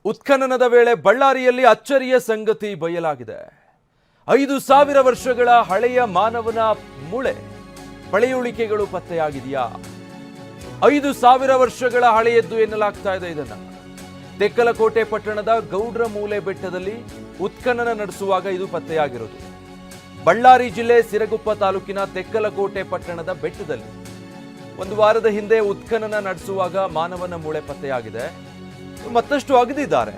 ಉತ್ಖನನದ ವೇಳೆ ಬಳ್ಳಾರಿಯಲ್ಲಿ ಅಚ್ಚರಿಯ ಸಂಗತಿ ಬಯಲಾಗಿದೆ. 5,000 ವರ್ಷಗಳ ಹಳೆಯ ಮಾನವನ ಮೂಳೆ ಪಳೆಯುಳಿಕೆಗಳು ಪತ್ತೆಯಾಗಿದೆಯಾ? 5,000 ವರ್ಷಗಳ ಹಳೆಯದ್ದು ಎನ್ನಲಾಗ್ತಾ ಇದೆ. ಇದನ್ನ ತೆಕ್ಕಲಕೋಟೆ ಪಟ್ಟಣದ ಗೌಡ್ರ ಮೂಲೆ ಬೆಟ್ಟದಲ್ಲಿ ಉತ್ಖನನ ನಡೆಸುವಾಗ ಇದು ಪತ್ತೆಯಾಗಿರೋದು. ಬಳ್ಳಾರಿ ಜಿಲ್ಲೆ ಸಿರಗುಪ್ಪ ತಾಲೂಕಿನ ತೆಕ್ಕಲಕೋಟೆ ಪಟ್ಟಣದ ಬೆಟ್ಟದಲ್ಲಿ ಒಂದು ವಾರದ ಹಿಂದೆ ಉತ್ಖನನ ನಡೆಸುವಾಗ ಮಾನವನ ಮೂಳೆ ಪತ್ತೆಯಾಗಿದೆ. ಮತ್ತಷ್ಟು ಅಗದಿದ್ದಾರೆ.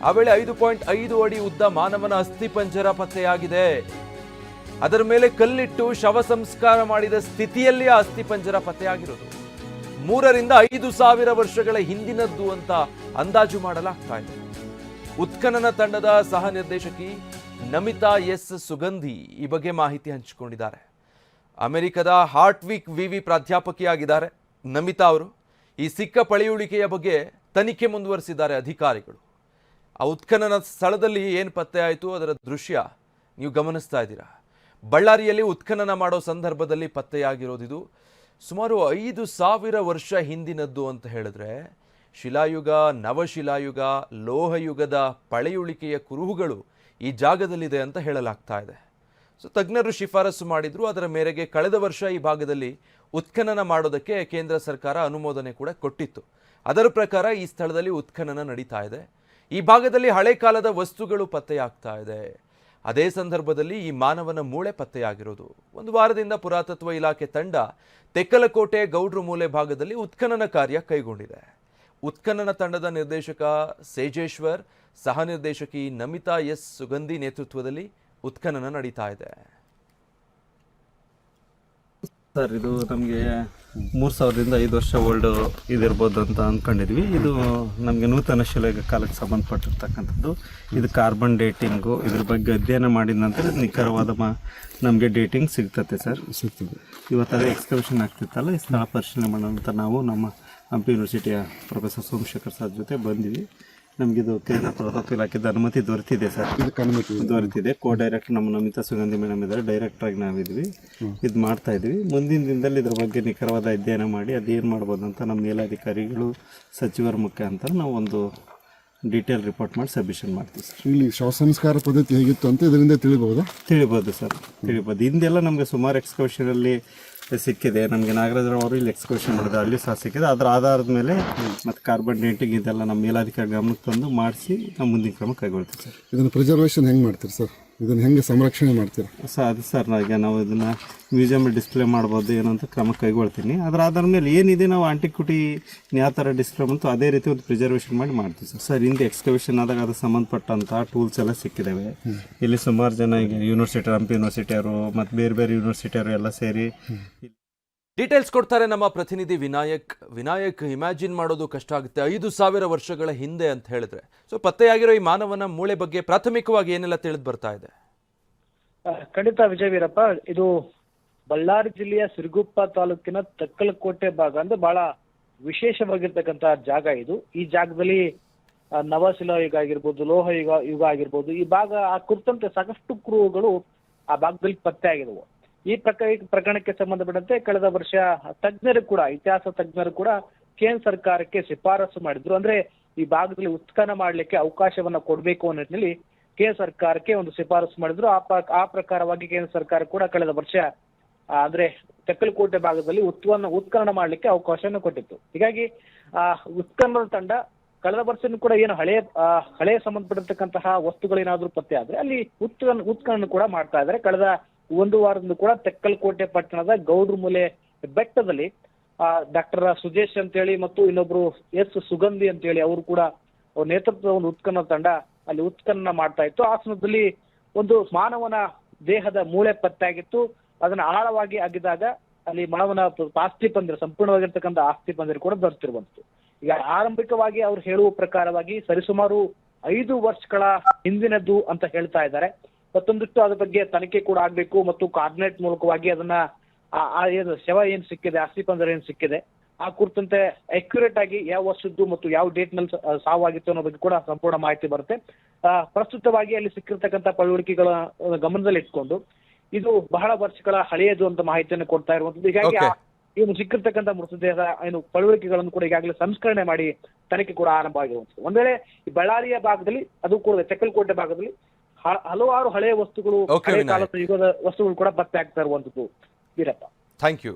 ಆ ವೇಳೆ 5.5 ಅಡಿ ಉದ್ದ ಮಾನವನ ಅಸ್ಥಿಪಂಜರ ಪತ್ತೆಯಾಗಿದೆ. ಅದರ ಮೇಲೆ ಕಲ್ಲಿಟ್ಟು ಶವ ಸಂಸ್ಕಾರ ಮಾಡಿದ ಸ್ಥಿತಿಯಲ್ಲಿ ಆ ಅಸ್ಥಿಪಂಜರ ಪತ್ತೆಯಾಗಿರೋದು 3ರಿಂದ 5,000 ವರ್ಷಗಳ ಹಿಂದಿನದ್ದು ಅಂತ ಅಂದಾಜು ಮಾಡಲಾಗ್ತಾ ಇದೆ. ಉತ್ಖನನ ತಂಡದ ಸಹ ನಿರ್ದೇಶಕಿ ನಮಿತಾ ಎಸ್ ಸುಗಂಧಿ ಈ ಬಗ್ಗೆ ಮಾಹಿತಿ ಹಂಚಿಕೊಂಡಿದ್ದಾರೆ. ಅಮೆರಿಕದ ಹಾರ್ಟ್ವಿಕ್ ವಿವಿ ಪ್ರಾಧ್ಯಾಪಕಿಯಾಗಿದ್ದಾರೆ ನಮಿತಾ ಅವರು. ಈ ಸಿಕ್ಕ ಪಳೆಯುಳಿಕೆಯ ಬಗ್ಗೆ ತನಿಖೆ ಮುಂದುವರಿಸಿದ್ದಾರೆ ಅಧಿಕಾರಿಗಳು. ಆ ಉತ್ಖನನ ಸ್ಥಳದಲ್ಲಿ ಏನು ಪತ್ತೆ ಆಯಿತು ಅದರ ದೃಶ್ಯ ನೀವು ಗಮನಿಸ್ತಾ ಇದ್ದೀರಾ. ಬಳ್ಳಾರಿಯಲ್ಲಿ ಉತ್ಖನನ ಮಾಡೋ ಸಂದರ್ಭದಲ್ಲಿ ಪತ್ತೆಯಾಗಿರೋದಿದು ಸುಮಾರು 5,000 ವರ್ಷ ಹಿಂದಿನದ್ದು ಅಂತ ಹೇಳಿದ್ರೆ ಶಿಲಾಯುಗ, ನವಶಿಲಾಯುಗ, ಲೋಹಯುಗದ ಪಳೆಯುಳಿಕೆಯ ಕುರುಹುಗಳು ಈ ಜಾಗದಲ್ಲಿದೆ ಅಂತ ಹೇಳಲಾಗ್ತಾ ಇದೆ. ತಜ್ಞರು ಶಿಫಾರಸು ಮಾಡಿದ್ರು. ಅದರ ಮೇರೆಗೆ ಕಳೆದ ವರ್ಷ ಈ ಭಾಗದಲ್ಲಿ ಉತ್ಖನನ ಮಾಡೋದಕ್ಕೆ ಕೇಂದ್ರ ಸರ್ಕಾರ ಅನುಮೋದನೆ ಕೂಡ ಕೊಟ್ಟಿತ್ತು. ಅದರ ಪ್ರಕಾರ ಈ ಸ್ಥಳದಲ್ಲಿ ಉತ್ಖನನ ನಡೀತಾ ಇದೆ. ಈ ಭಾಗದಲ್ಲಿ ಹಳೆ ಕಾಲದ ವಸ್ತುಗಳು ಪತ್ತೆಯಾಗ್ತಾ ಇದೆ. ಅದೇ ಸಂದರ್ಭದಲ್ಲಿ ಈ ಮಾನವನ ಮೂಳೆ ಪತ್ತೆಯಾಗಿರೋದು. ಒಂದು ವಾರದಿಂದ ಪುರಾತತ್ವ ಇಲಾಖೆ ತಂಡ ತೆಕ್ಕಲಕೋಟೆ ಗೌಡ್ರ ಮೂಲೆ ಭಾಗದಲ್ಲಿ ಉತ್ಖನನ ಕಾರ್ಯ ಕೈಗೊಂಡಿದೆ. ಉತ್ಖನನ ತಂಡದ ನಿರ್ದೇಶಕ ಸೇಜೇಶ್ವರ್, ಸಹ ನಿರ್ದೇಶಕಿ ನಮಿತಾ ಎಸ್ ಸುಗಂಧಿ ನೇತೃತ್ವದಲ್ಲಿ ಉತ್ಖನನ ನಡೀತಾ ಇದೆ. ಸರ್, ಇದು ನಮಗೆ 3,000ರಿಂದ 5 ವರ್ಷ ಓಲ್ಡ್ ಇದಿರ್ಬೋದು ಅಂತ ಅಂದ್ಕೊಂಡಿದ್ವಿ. ಇದು ನಮಗೆ ನೂತನ ಶಿಲೆಗೆ ಕಾಲಕ್ಕೆ ಸಂಬಂಧಪಟ್ಟಿರ್ತಕ್ಕಂಥದ್ದು. ಇದು ಕಾರ್ಬನ್ ಡೇಟಿಂಗು, ಇದ್ರ ಬಗ್ಗೆ ಅಧ್ಯಯನ ಮಾಡಿದ ನಂತರ ನಿಖರವಾದ ನಮಗೆ ಡೇಟಿಂಗ್ ಸಿಗ್ತದೆ ಸರ್. ಸಿಗ್ತದೆ. ಇವತ್ತದೇ ಎಕ್ಸ್ಕವೇಷನ್ ಆಗ್ತಿತ್ತಲ್ಲ, ಈ ಸ್ಥಳ ಪರಿಶೀಲನೆ ಮಾಡೋಣ ಅಂತ ನಾವು ನಮ್ಮ ಹಂಪಿ ಯೂನಿವರ್ಸಿಟಿಯ ಪ್ರೊಫೆಸರ್ ಸೋಮಶೇಖರ್ ಸರ್ ಜೊತೆ ಬಂದಿವಿ. ನಮಗಿದು ಕೇಂದ್ರ ಪುರಾತತ್ವ ಇಲಾಖೆದ ಅನುಮತಿ ದೊರೆತಿದೆ ಸರ್. ಇದಕ್ಕೆ ಅನುಮತಿ ದೊರೆತಿದೆ. ಡೈರೆಕ್ಟರ್ ನಮ್ಮ ನಮಿತಾ ಸುಗಂಧಿ ಮೇಡಮ್ ಇದ್ದಾರೆ, ಡೈರೆಕ್ಟ್ರಾಗಿ ನಾವಿದ್ವಿ. ಇದು ಮಾಡ್ತಾ ಇದ್ವಿ. ಮುಂದಿನ ದಿನದಲ್ಲಿ ಇದ್ರ ಬಗ್ಗೆ ನಿಖರವಾದ ಅಧ್ಯಯನ ಮಾಡಿ ಅದೇನು ಮಾಡ್ಬೋದು ಅಂತ ನಮ್ಮ ಮೇಲಾಧಿಕಾರಿಗಳು, ಸಚಿವರ ಮುಖಾಂತರ ನಾವು ಒಂದು ಡೀಟೇಲ್ ರಿಪೋರ್ಟ್ ಮಾಡಿ ಸಬ್ಮಿಷನ್ ಮಾಡ್ತೀವಿ ಸರ್. ಇಲ್ಲಿ ಶವ ಸಂಸ್ಕಾರ ಪದ್ಧತಿ ಹೇಗಿತ್ತು ಅಂತ ಇದರಿಂದ ತಿಳಿಬೋದು ಸರ್. ತಿಳಿಬೋದು. ಹಿಂದೆಲ್ಲ ನಮಗೆ ಸುಮಾರು ಎಕ್ಸ್ಕವೇಷನಲ್ಲಿ ಸಿಕ್ಕಿದೆ. ನಮಗೆ ನಾಗರಾಜರಾವ್ ಅವರು ಇಲ್ಲಿ ಎಕ್ಸ್ಕವೇಷನ್ ಮಾಡಿದ್ರು, ಅಲ್ಲಿ ಸಹ ಸಿಕ್ಕಿದೆ. ಅದರ ಆಧಾರದ ಮೇಲೆ ಮತ್ತು ಕಾರ್ಬನ್ ಡೇಟಿಂಗ್ ಇದೆಲ್ಲ ನಮ್ಮ ಮೇಲಾಧಿಕಾರಿ ಗಮನಕ್ಕೆ ತಂದು ಮಾಡಿಸಿ ನಾವು ಮುಂದಿನ ಕ್ರಮ ಕೈಗೊಳ್ತೀವಿ ಸರ್. ಇದನ್ನು ಪ್ರಿಸರ್ವೇಷನ್ ಹೆಂಗೆ ಮಾಡ್ತೀರಿ ಸರ್? ಇದನ್ನು ಹೆಂಗೆ ಸಂರಕ್ಷಣೆ ಮಾಡ್ತೀರಾ ಸರ್? ಅದು ಸರ್, ಈಗ ನಾವು ಇದನ್ನು ಮ್ಯೂಸಿಯಮಲ್ಲಿ ಡಿಸ್ಪ್ಲೇ ಮಾಡ್ಬೋದು ಏನೋ ಅಂತ ಕ್ರಮ ಕೈಗೊಳ್ತೀನಿ. ಅದರ ಆಧಾರದ ಮೇಲೆ ಏನಿದೆ ನಾವು ಆಂಟಿಕ್ವಿಟಿ ಯಾವ ಥರ ಡಿಸ್ಪ್ಲೇ ಬಂತು ಅದೇ ರೀತಿ ಒಂದು ಪ್ರಿಸರ್ವೇಷನ್ ಮಾಡಿ ಮಾಡ್ತೀವಿ ಸರ್. ಸರ್, ಹಿಂದೆ ಎಕ್ಸ್ಕವೇಷನ್ ಆದಾಗ ಅದಕ್ಕೆ ಸಂಬಂಧಪಟ್ಟಂಥ ಟೂಲ್ಸ್ ಎಲ್ಲ ಸಿಕ್ಕಿದ್ದಾವೆ. ಇಲ್ಲಿ ಸುಮಾರು ಜನ ಈಗ ಯೂನಿವರ್ಸಿಟಿ, ಹಂಪಿ ಯೂನಿವರ್ಸಿಟಿಯವರು ಮತ್ತು ಬೇರೆ ಬೇರೆ ಯೂನಿವರ್ಸಿಟಿಯವರು ಎಲ್ಲ ಸೇರಿ ಡೀಟೇಲ್ಸ್ ಕೊಡ್ತಾರೆ ನಮ್ಮ ಪ್ರತಿನಿಧಿ ವಿನಾಯಕ್. ಇಮ್ಯಾಜಿನ್ ಮಾಡೋದು ಕಷ್ಟ ಆಗುತ್ತೆ. 5,000 ವರ್ಷಗಳ ಹಿಂದೆ ಅಂತ ಹೇಳಿದ್ರೆ ಪತ್ತೆಯಾಗಿರೋ ಈ ಮಾನವನ ಮೂಳೆ ಬಗ್ಗೆ ಪ್ರಾಥಮಿಕವಾಗಿ ಏನೆಲ್ಲ ತಿಳಿದು ಬರ್ತಾ ಇದೆ? ಖಂಡಿತ ವಿಜಯ ವೀರಪ್ಪ, ಇದು ಬಳ್ಳಾರಿ ಜಿಲ್ಲೆಯ ಸಿರಗುಪ್ಪ ತಾಲೂಕಿನ ತೆಕ್ಕಲಕೋಟೆ ಭಾಗ ಅಂದ್ರೆ ಬಹಳ ವಿಶೇಷವಾಗಿರ್ತಕ್ಕಂತ ಜಾಗ ಇದು. ಈ ಜಾಗದಲ್ಲಿ ನವಶಿಲಾಯುಗ ಆಗಿರ್ಬೋದು, ಲೋಹ ಯುಗ ಆಗಿರ್ಬೋದು, ಈ ಭಾಗ ಆ ಕುರಿತಂತೆ ಸಾಕಷ್ಟು ಕುರುಹುಗಳು ಆ ಭಾಗದಲ್ಲಿ ಪತ್ತೆ ಆಗಿದವು. ಈ ಪ್ರಕರಣಕ್ಕೆ ಸಂಬಂಧಪಟ್ಟಂತೆ ಕಳೆದ ವರ್ಷ ತಜ್ಞರು ಕೂಡ, ಇತಿಹಾಸ ತಜ್ಞರು ಕೂಡ ಕೇಂದ್ರ ಸರ್ಕಾರಕ್ಕೆ ಶಿಫಾರಸು ಮಾಡಿದ್ರು. ಅಂದ್ರೆ ಈ ಭಾಗದಲ್ಲಿ ಉತ್ಖನನ ಮಾಡ್ಲಿಕ್ಕೆ ಅವಕಾಶವನ್ನ ಕೊಡ್ಬೇಕು ಅನ್ನೋ ನಿಟ್ಟಿನಲ್ಲಿ ಕೇಂದ್ರ ಸರ್ಕಾರಕ್ಕೆ ಒಂದು ಶಿಫಾರಸು ಮಾಡಿದ್ರು. ಆ ಪ್ರಕಾರವಾಗಿ ಕೇಂದ್ರ ಸರ್ಕಾರ ಕೂಡ ಕಳೆದ ವರ್ಷ ಅಂದ್ರೆ ತೆಕ್ಕಲಕೋಟೆ ಭಾಗದಲ್ಲಿ ಉತ್ಖನನ ಮಾಡ್ಲಿಕ್ಕೆ ಅವಕಾಶವನ್ನು ಕೊಟ್ಟಿತ್ತು. ಹೀಗಾಗಿ ಉತ್ಖನನ ತಂಡ ಕಳೆದ ವರ್ಷನೂ ಕೂಡ ಏನು ಹಳೆಯ ಸಂಬಂಧಪಟ್ಟಿರ್ತಕ್ಕಂತಹ ವಸ್ತುಗಳೇನಾದ್ರೂ ಪತ್ತೆ ಆದ್ರೆ ಅಲ್ಲಿ ಉತ್ಖನನ ಕೂಡ ಮಾಡ್ತಾ ಇದ್ದಾರೆ. ಕಳೆದ ಒಂದು ವಾರದಿಂದ ಕೂಡ ತೆಕ್ಕಲಕೋಟೆ ಪಟ್ಟಣದ ಗೌಡ್ರ ಮೂಲೆ ಬೆಟ್ಟದಲ್ಲಿ ಡಾಕ್ಟರ್ ಸುಜೇಶ್ ಅಂತೇಳಿ ಮತ್ತು ಇನ್ನೊಬ್ರು ಎಸ್ ಸುಗಂಧಿ ಅಂತೇಳಿ ಅವರು ಕೂಡ ಅವ್ರ ನೇತೃತ್ವದ ಒಂದು ಉತ್ಖನನ ತಂಡ ಅಲ್ಲಿ ಉತ್ಖನನ ಮಾಡ್ತಾ ಇತ್ತು. ಆ ಸಂದರ್ಭದಲ್ಲಿ ಒಂದು ಮಾನವನ ದೇಹದ ಮೂಳೆ ಪತ್ತೆಯಾಗಿತ್ತು. ಅದನ್ನ ಆಳವಾಗಿ ಅಗಿದಾಗ ಅಲ್ಲಿ ಮಾನವನ ಅಸ್ಥಿಪಂಜರ, ಸಂಪೂರ್ಣವಾಗಿರ್ತಕ್ಕಂಥ ಅಸ್ಥಿಪಂಜರ ಕೂಡ ದೊರೆತಿರುವಂತದ್ದು. ಈಗ ಆರಂಭಿಕವಾಗಿ ಅವ್ರು ಹೇಳುವ ಪ್ರಕಾರವಾಗಿ ಸರಿಸುಮಾರು 5 ವರ್ಷಗಳ ಹಿಂದಿನದ್ದು ಅಂತ ಹೇಳ್ತಾ ಇದ್ದಾರೆ. ಮತ್ತೊಂದಿಷ್ಟು ಅದ್ರ ಬಗ್ಗೆ ತನಿಖೆ ಕೂಡ ಆಗ್ಬೇಕು ಮತ್ತು ಕಾರ್ಡಿನೇಟ್ ಮೂಲಕವಾಗಿ ಅದನ್ನ ಏನು ಶವ ಏನ್ ಸಿಕ್ಕಿದೆ, ಅಸ್ಥಿಪಂಜರ ಏನ್ ಸಿಕ್ಕಿದೆ ಆ ಕುರಿತಂತೆ ಅಕ್ಯುರೇಟ್ ಆಗಿ ಯಾವ ವರ್ಷದ್ದು ಮತ್ತು ಯಾವ ಡೇಟ್ ನಲ್ಲಿ ಸಾವಾಗಿತ್ತು ಅನ್ನೋ ಬಗ್ಗೆ ಕೂಡ ಸಂಪೂರ್ಣ ಮಾಹಿತಿ ಬರುತ್ತೆ. ಪ್ರಸ್ತುತವಾಗಿ ಅಲ್ಲಿ ಸಿಕ್ಕಿರ್ತಕ್ಕಂಥ ಪಳೆಯುಳಿಕೆಗಳ ಗಮನದಲ್ಲಿ ಇಟ್ಕೊಂಡು ಇದು ಬಹಳ ವರ್ಷಗಳ ಹಳೆಯದು ಅಂತ ಮಾಹಿತಿಯನ್ನು ಕೊಡ್ತಾ ಇರುವಂತದ್ದು. ಹೀಗಾಗಿ ಏನು ಸಿಕ್ಕಿರ್ತಕ್ಕಂಥ ಮೃತದೇಹದ ಏನು ಪಳೆಯುಳಿಕೆಗಳನ್ನು ಕೂಡ ಈಗಾಗಲೇ ಸಂಸ್ಕರಣೆ ಮಾಡಿ ತನಿಖೆ ಕೂಡ ಆರಂಭ ಆಗಿರುವಂಥದ್ದು. ಒಂದ್ ವೇಳೆ ಈ ಬಳ್ಳಾರಿಯ ಭಾಗದಲ್ಲಿ, ಅದು ಕೂಡ ತೆಕ್ಕಲಕೋಟೆ ಭಾಗದಲ್ಲಿ ಹಲವಾರು ಹಳೆಯ ವಸ್ತುಗಳು, Okay, ಹಳೆಯ ವಿನಾಯಕ್. ಕಾಲದ ಯುಗದ ವಸ್ತುಗಳು ಕೂಡ ಪತ್ತೆ ಆಗ್ತಾ ಇರುವಂತದ್ದು ವೀರಪ್ಪ. Thank you.